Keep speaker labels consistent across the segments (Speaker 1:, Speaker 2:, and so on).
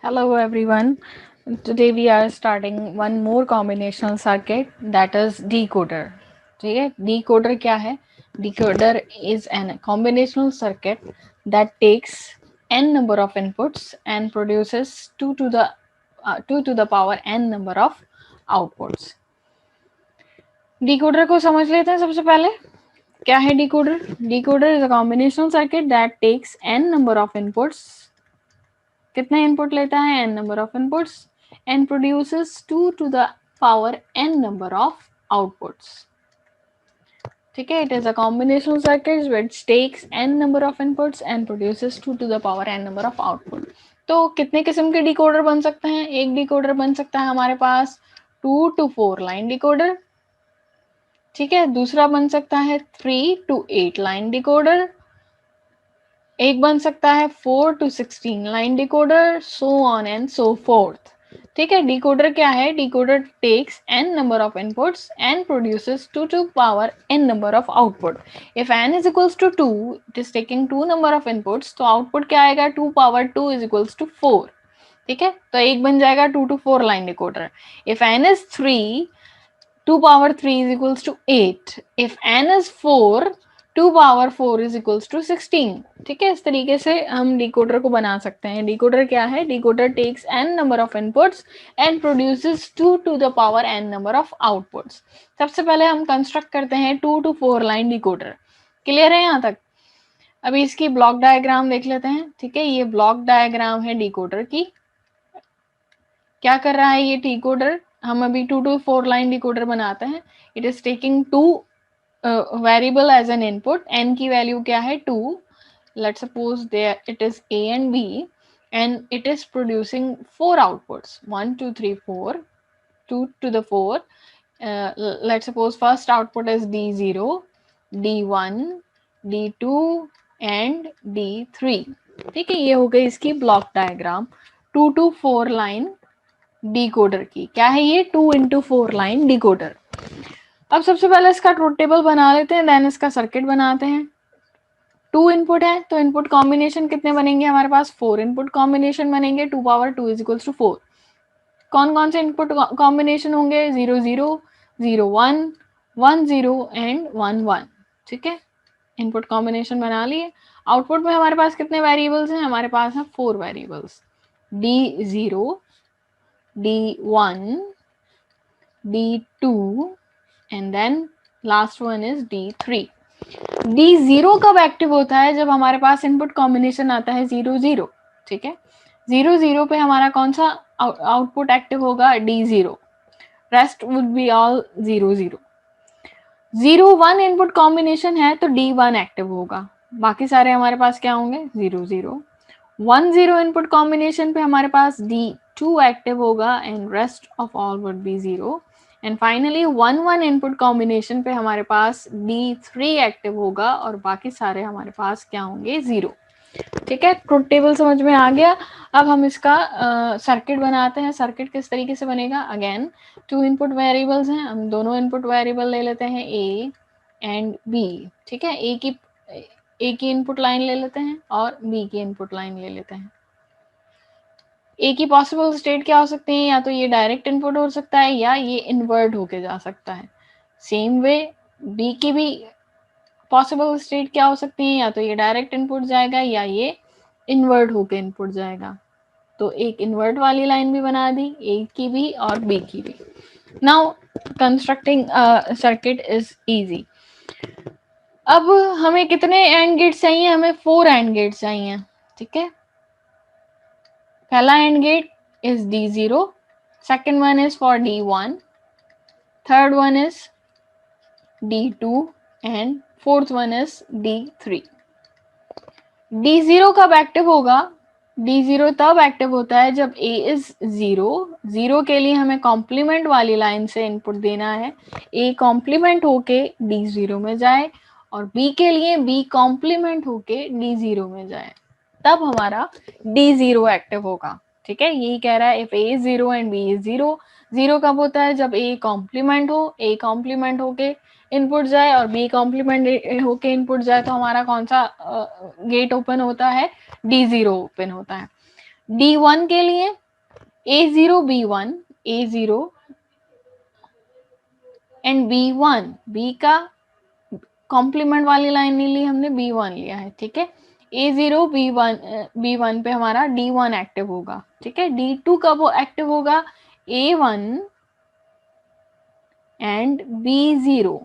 Speaker 1: Hello everyone. Today we are starting one more combinational circuit that is decoder. ठीक है, decoder क्या है? Decoder is an combinational circuit that takes n number of inputs and produces 2 to the power n number of outputs. Decoder को समझ लेते हैं सबसे पहले. क्या है decoder? Decoder is a combinational circuit that takes n number of inputs. कितने input लेता है? n number of inputs and produces 2 to the power n number of outputs. ठीक है, it is a combinational circuit which takes n number of inputs and produces 2 to the power n number of output. तो कितने किस्म के decoder बन सकते हैं? एक डिकोडर बन सकता है हमारे पास 2 to 4 लाइन डिकोडर. ठीक है, दूसरा बन सकता है 3 to 8 लाइन डिकोडर. एक बन सकता है 4 to 16 line decoder, so on and so forth. ठीक है, डिकोडर क्या है? Decoder takes n number of inputs and produces 2 to power n number of output. If n is equals to 2, it is taking 2 number of inputs, तो output क्या आएगा? 2 power 2 is equals to 4. ठीक है, तो एक बन जाएगा 2 to 4 line decoder. If n is 3, 2 power 3 is equals to 8. If n is 4, 2 power 4 is equals to 16. ठीक है, इस तरीके से हम डिकोडर को बना सकते हैं. डिकोडर क्या है? Decoder takes n number of inputs and produces 2 to the power n number of outputs. सबसे पहले हम कंस्ट्रक्ट करते हैं 2 to 4 लाइन डिकोडर. क्लियर है यहाँ तक? अभी इसकी ब्लॉक डायग्राम देख लेते हैं. ठीक है, ये ब्लॉक डायग्राम है डिकोडर की. क्या कर रहा है ये डिकोडर? हम अभी 2 to 4 लाइन डिकोडर बनाते हैं. It is taking 2 variable as an input. n की वैल्यू क्या है? 2. Let's suppose there it is a and b and it is producing 4 outputs. 1 2 3 4, 2 to the 4. Let's suppose first output is d0, d1, d2 and d3. ठीक है, ये हो गई इसकी block diagram 2 to 4 line decoder की. क्या है ये? 2 into 4 लाइन डिकोडर. अब सबसे पहले इसका ट्रुथ टेबल बना लेते हैं, देन इसका सर्किट बनाते हैं. 2 इनपुट है तो इनपुट कॉम्बिनेशन कितने बनेंगे हमारे पास? 4 इनपुट कॉम्बिनेशन बनेंगे. 2 power 2 इज इक्वल्स टू 4. कौन कौन से इनपुट कॉम्बिनेशन होंगे? 0 0, 0 1, 1 0 एंड 1 1. ठीक है, इनपुट कॉम्बिनेशन बना लिए. आउटपुट में हमारे पास कितने वेरिएबल्स हैं? हमारे पास है 4 variables. d0, d1, d2 and then last one is d3. d0 कब एक्टिव होता है? जब हमारे पास इनपुट कॉम्बिनेशन आता है 0 0. ठीक है, 0 0 पे हमारा कौन सा आउटपुट एक्टिव होगा? d0. Rest would be all 0 0. 0 1 input combination है तो d1 एक्टिव होगा. बाकी सारे हमारे पास क्या होंगे? 0 0. 1 0 इनपुट कॉम्बिनेशन पे हमारे पास d2 एक्टिव होगा and rest of all would be 0. And finally 1 1 input combination पे हमारे पास d3 एक्टिव होगा और बाकी सारे हमारे पास क्या होंगे? 0. ठीक है, ट्रुथ टेबल समझ में आ गया. अब हम इसका सर्किट बनाते हैं. सर्किट किस तरीके से बनेगा? अगेन 2 इनपुट वेरिएबल्स हैं, हम दोनों इनपुट वेरिएबल ले लेते हैं a एंड b. ठीक है, ए की इनपुट लाइन ले लेते हैं और बी की इनपुट लाइन ले लेते हैं. ए की पॉसिबल स्टेट क्या हो सकती है? या तो ये डायरेक्ट इनपुट हो सकता है या ये इन्वर्ट होके जा सकता है. सेम वे बी की भी पॉसिबल स्टेट क्या हो सकती है? या तो ये डायरेक्ट इनपुट जाएगा या ये इन्वर्ट होके इनपुट जाएगा. तो एक इन्वर्ट वाली लाइन भी बना दी, ए की भी और बी की भी. Now constructing circuit is easy. अब हमें कितने एंड गेट्स चाहिए? हमें 4 एंड गेट्स चाहिए. ठीक है, पहला and gate is d0, second one is for d1, third one is d2 and fourth one is d3. d0 कब एक्टिव होगा? d0 तब एक्टिव होता है जब a is 0. 0 के लिए हमें कॉम्प्लीमेंट वाली लाइन से इनपुट देना है. a कॉम्प्लीमेंट होके d0 में जाए और b के लिए b कॉम्प्लीमेंट होके d0 में जाए, तब हमारा d0 एक्टिव होगा. ठीक है, यही कह रहा है if a is 0 and b is 0. 0 कब होता है? जब a कॉम्प्लीमेंट हो, a कॉम्प्लीमेंट होके इनपुट जाए और b कॉम्प्लीमेंट होके इनपुट जाए, तो हमारा कौन सा गेट ओपन होता है? d0 ओपन होता है. D1 के लिए A0 B1 A0 and B1 B का कॉम्प्लीमेंट वाली लाइन नहीं ली हमने, B1 लिया है, ठीक है। A0 B1 पे हमारा D1 एक्टिव होगा, ठीक है। D2 कब वो एक्टिव होगा? A1 and B0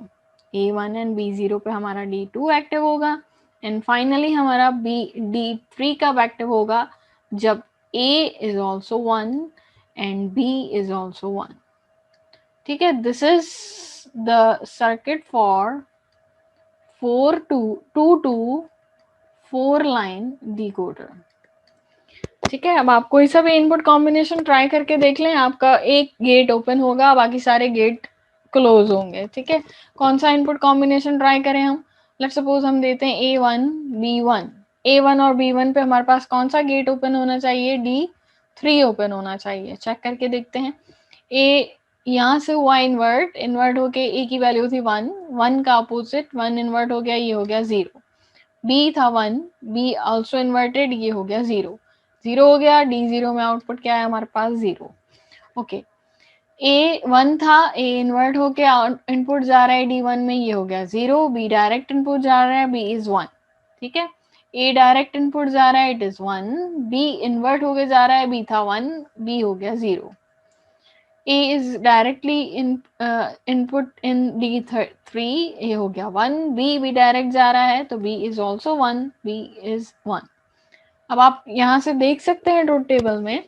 Speaker 1: A1 and B0 पे हमारा D2 एक्टिव होगा एंड फाइनली हमारा D3 कब एक्टिव होगा? जब A is also 1 and B is also 1, ठीक है। This is the circuit for 2 to 4 line decoder, ठीक है। अब आप कोई सा भी इनपुट कॉम्बिनेशन ट्राई करके देख लें, आपका एक गेट ओपन होगा, बाकी सारे गेट क्लोज होंगे, ठीक है। कौन सा इनपुट कॉम्बिनेशन ट्राई करें हम? लेट्स सपोज हम देते हैं A1 B1, A1 और B1 पे हमारे पास कौन सा गेट ओपन होना चाहिए? D3 ओपन होना चाहिए। चेक करके देखते हैं। A यहाँ से हुआ इन्वर्ट, इन्वर्ट होके A की वैल्यू थी 1, 1 का अपोजिट 1 इन्वर्ट हो गया, ये हो गया 0। B था 1, B ऑल्सो इन्वर्टेड, ये हो गया 0, 0 हो गया। D0 में आउटपुट क्या है हमारे पास? 0। ओके, A1 था, A इन्वर्ट होके इनपुट जा रहा है D1 में, ये हो गया 0। B डायरेक्ट इनपुट जा रहा है, B इज 1, ठीक है। A डायरेक्ट इनपुट जा रहा है, इट इज 1। B इन्वर्ट होके जा रहा है, B था 1, B हो गया 0। A is directly input in D3, ये हो गया 1। B डायरेक्ट जा रहा है तो B is also 1, B is 1। अब आप यहाँ से देख सकते हैं ट्रुथ टेबल में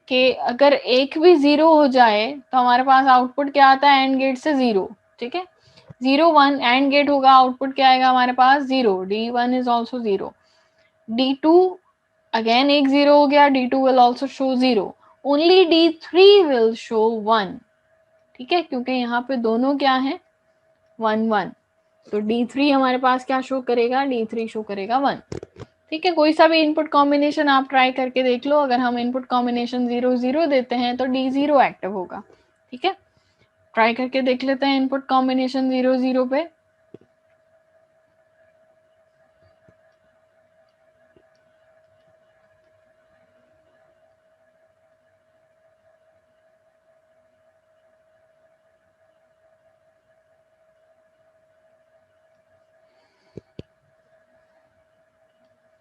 Speaker 1: कि अगर एक भी 0 हो जाए तो हमारे पास आउटपुट क्या आता है? एंड गेट से 0, ठीक है। 0 1 एंड गेट होगा, आउटपुट क्या आएगा हमारे पास? 0। D1 is also 0। D2 again एक 0 हो गया, D2 will also show 0। Only D3 will show 1, ठीक है, क्योंकि यहाँ पे दोनों क्या है? 1 1। तो D3 हमारे पास क्या शो करेगा? D3 शो करेगा 1, ठीक है। कोई सा भी इनपुट कॉम्बिनेशन आप ट्राई करके देख लो। अगर हम इनपुट कॉम्बिनेशन 0 0 देते हैं तो D0 एक्टिव होगा, ठीक है। ट्राई करके देख लेते हैं इनपुट कॉम्बिनेशन 0 0 पे।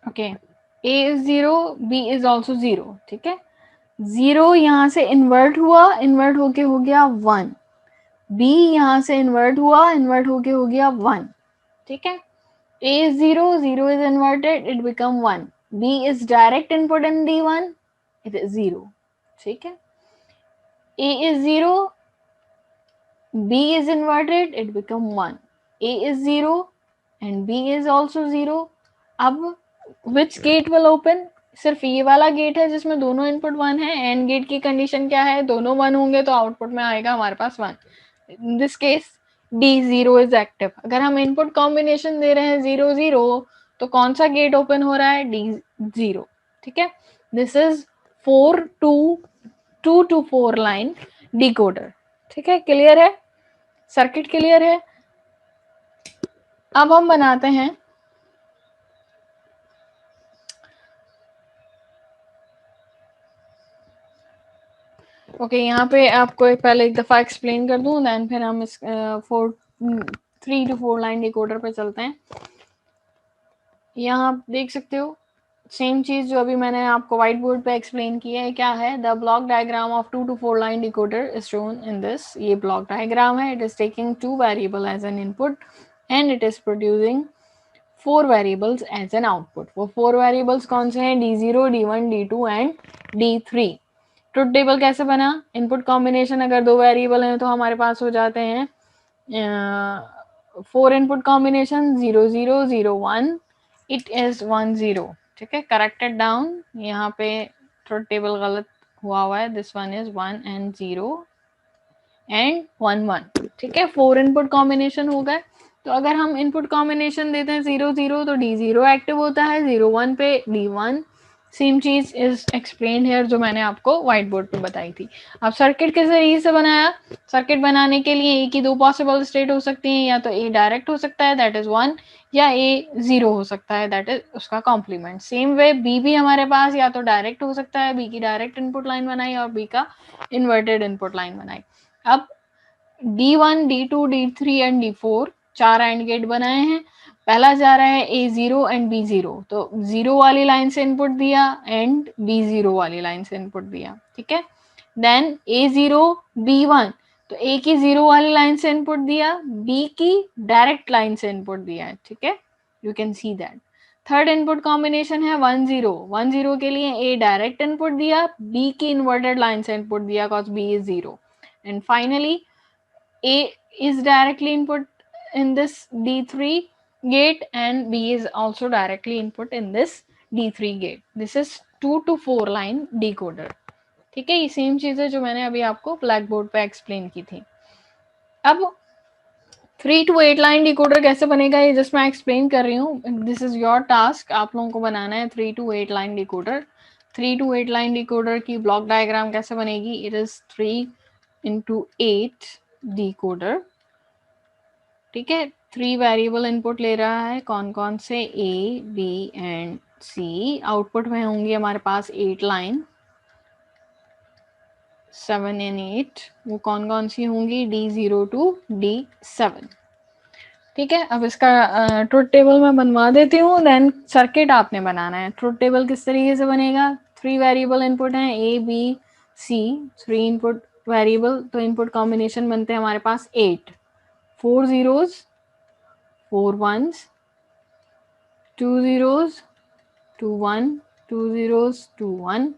Speaker 1: Okay, A is 0, B is also 0, ठीक है। 0 यहाँ से इन्वर्ट हुआ, इन्वर्ट होके हो गया 1। B यहाँ से इन्वर्ट हुआ, इन्वर्ट होके हो गया 1, ठीक है। A is 0, 0 is inverted, it become 1। B is direct input in D1, it is 0, ठीक है। A is 0, B is inverted, it become 1। A is 0 and B is also 0। अब which gate will open? सिर्फ ये वाला gate है जिसमें दोनों input 1 है। एंड गेट की कंडीशन क्या है? दोनों 1 होंगे तो आउटपुट में आएगा हमारे पास 1। In this case D0 is active. अगर हम इनपुट कॉम्बिनेशन दे रहे हैं 0 0 तो कौन सा गेट ओपन हो रहा है? D0, ठीक है। This is 2 to 4 line decoder, ठीक है। क्लियर है? सर्किट क्लियर है? अब हम बनाते हैं ओके यहाँ पे आपको एक पहले एक दफ़ा एक्सप्लेन कर दूं, देन फिर हम इस 3 to 4 लाइन डिकोडर पे चलते हैं। यहाँ आप देख सकते हो सेम चीज़ जो अभी मैंने आपको व्हाइट बोर्ड पे एक्सप्लेन किया है। क्या है? The block diagram of 2 to 4 line decoder is shown in this. ये ब्लॉक डायग्राम है। It is taking 2 variable as an input and it is producing 4 variables as an output. वो 4 variables कौन से हैं? D0, D1, D2 and D3। Truth table कैसे बना? Input combination अगर 2 variable हैं तो हमारे पास हो जाते हैं 4 इनपुट कॉम्बिनेशन 0 0 0 1, इट इज 1 0, ठीक है। करेक्टेड डाउन, यहाँ पे ट्रुथ टेबल गलत हुआ है। This one is 1 and 0 and 1 1, ठीक है। 4 इनपुट कॉम्बिनेशन हो गए। तो अगर हम इनपुट कॉम्बिनेशन देते हैं 0 0 तो D0 एक्टिव होता है, 0 1 पे D1, सेम चीज इज एक्सप्लेन्ड हियर जो मैंने आपको व्हाइट बोर्ड पे बताई थी। अब सर्किट किस तरीके से बनाया, सर्किट बनाने के लिए ए की दो पॉसिबल स्टेट हो सकती हैं, या तो ए डायरेक्ट हो सकता है दैट इज 1, या ए 0 हो सकता है दैट इज उसका कॉम्प्लीमेंट। सेम वे बी भी हमारे पास या तो डायरेक्ट हो सकता है, बी की डायरेक्ट इनपुट लाइन बनाई और बी का इन्वर्टेड इनपुट लाइन बनाई। अब D1, D2, D3 and D4 चार एंड गेट बनाए हैं। पहला जा रहा है A0 एंड B0, तो 0 वाली लाइन से इनपुट दिया एंड B0 वाली लाइन से इनपुट दिया, ठीक है। देन A0 B1, तो A की 0 वाली लाइन से इनपुट दिया, B की डायरेक्ट लाइन से इनपुट दिया है, ठीक है, you can see that. Third input combination है 1-0, 1-0 के लिए A डायरेक्ट इनपुट दिया, B की इन्वर्टेड लाइन से इनपुट दिया cause B is 0, and finally A is directly input in this D3 gate and B is also directly input in this D3 gate. This is 2 to 4 line decoder. ठीक है, ये same चीज है जो मैंने अभी आपको ब्लैक बोर्ड पे एक्सप्लेन की थी। अब 3 to 8 लाइन डिकोडर कैसे बनेगा ये जस्ट मैं एक्सप्लेन कर रही हूँ। दिस इज योर टास्क, आप लोगों को बनाना है 3 to 8 line decoder. 3 to 8 line decoder की ब्लॉक डायग्राम कैसे बनेगी, इट इज 3 into 8 डिकोडर, ठीक है। 3 वेरिएबल इनपुट ले रहा है, कौन कौन से, a b and c. Output में होंगी हमारे पास 8 लाइन, 7 एंड 8, वो कौन कौन सी होंगी, D0 to D7, ठीक है। अब इसका ट्रुथ टेबल मैं बनवा देती हूँ, देन सर्किट आपने बनाना है। ट्रुथ टेबल किस तरीके से बनेगा, 3 वेरिएबल इनपुट हैं a b c, 3 input variable, तो इनपुट कॉम्बिनेशन बनते हैं हमारे पास 8, 4 zeros, 4 ones, 2 zeros, 2 1, 2 zeros, 2 1,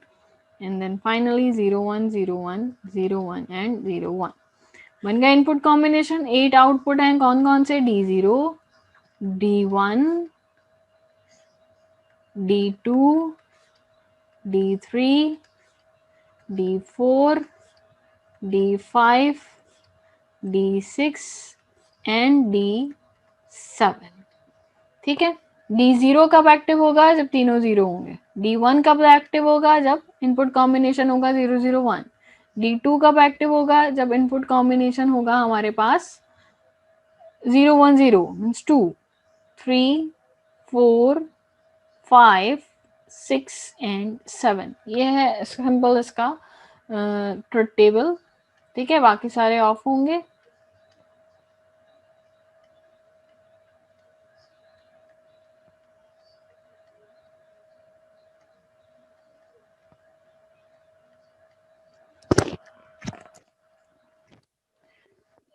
Speaker 1: and then finally 0 1 0 1 0 1 and 0 1 बन गया इनपुट कॉम्बिनेशन। 8 आउटपुट हैं, कौन कौन से, D0, D1, D2, D3, D4, D5, D6 and D7, ठीक है। D0 कब एक्टिव होगा, जब तीनों 0 होंगे। D1 कब एक्टिव होगा, जब इनपुट कॉम्बिनेशन होगा 0 0 1। D2 कब एक्टिव होगा, जब इनपुट कॉम्बिनेशन होगा हमारे पास 0 1 0 मीन्स 2, 3, 4, 5, 6 एंड 7। ये है सिंपल इसका ट्रुथ टेबल, ठीक है। बाकी सारे ऑफ होंगे।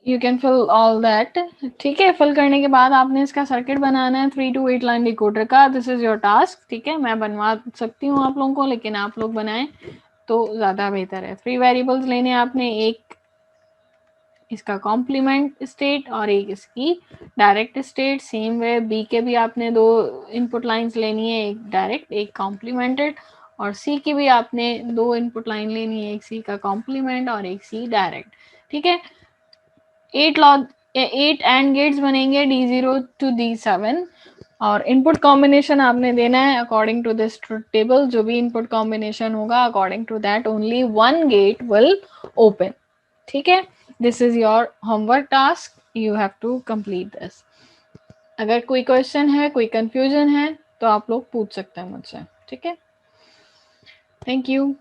Speaker 1: You can fill all that, ठीक है। फिल करने के बाद आपने इसका सर्किट बनाना है 3 to 8 लाइन डिकोडर का। दिस इज योर टास्क, ठीक है। मैं बनवा सकती हूँ आप लोगों को, लेकिन आप लोग बनाएं तो ज़्यादा बेहतर है। 3 वेरिएबल्स लेने आपने, एक इसका कॉम्प्लीमेंट स्टेट और एक इसकी direct state. Same way b के भी आपने 2 इनपुट लाइंस लेनी है, एक डायरेक्ट एक कॉम्प्लीमेंटेड, और सी की भी आपने 2 इनपुट लाइन लेनी है, एक सी का कॉम्प्लीमेंट और एक सी डायरेक्ट, ठीक है। 8 एंड गेट्स बनेंगे D0 to D7, और इनपुट कॉम्बिनेशन आपने देना है according to this truth table. जो भी इनपुट कॉम्बिनेशन होगा according to that only 1 gate will open, ठीक है। This is your homework task, you have to complete this. अगर कोई क्वेश्चन है, कोई कंफ्यूजन है तो आप लोग पूछ सकते हैं मुझसे, ठीक है। Thank you.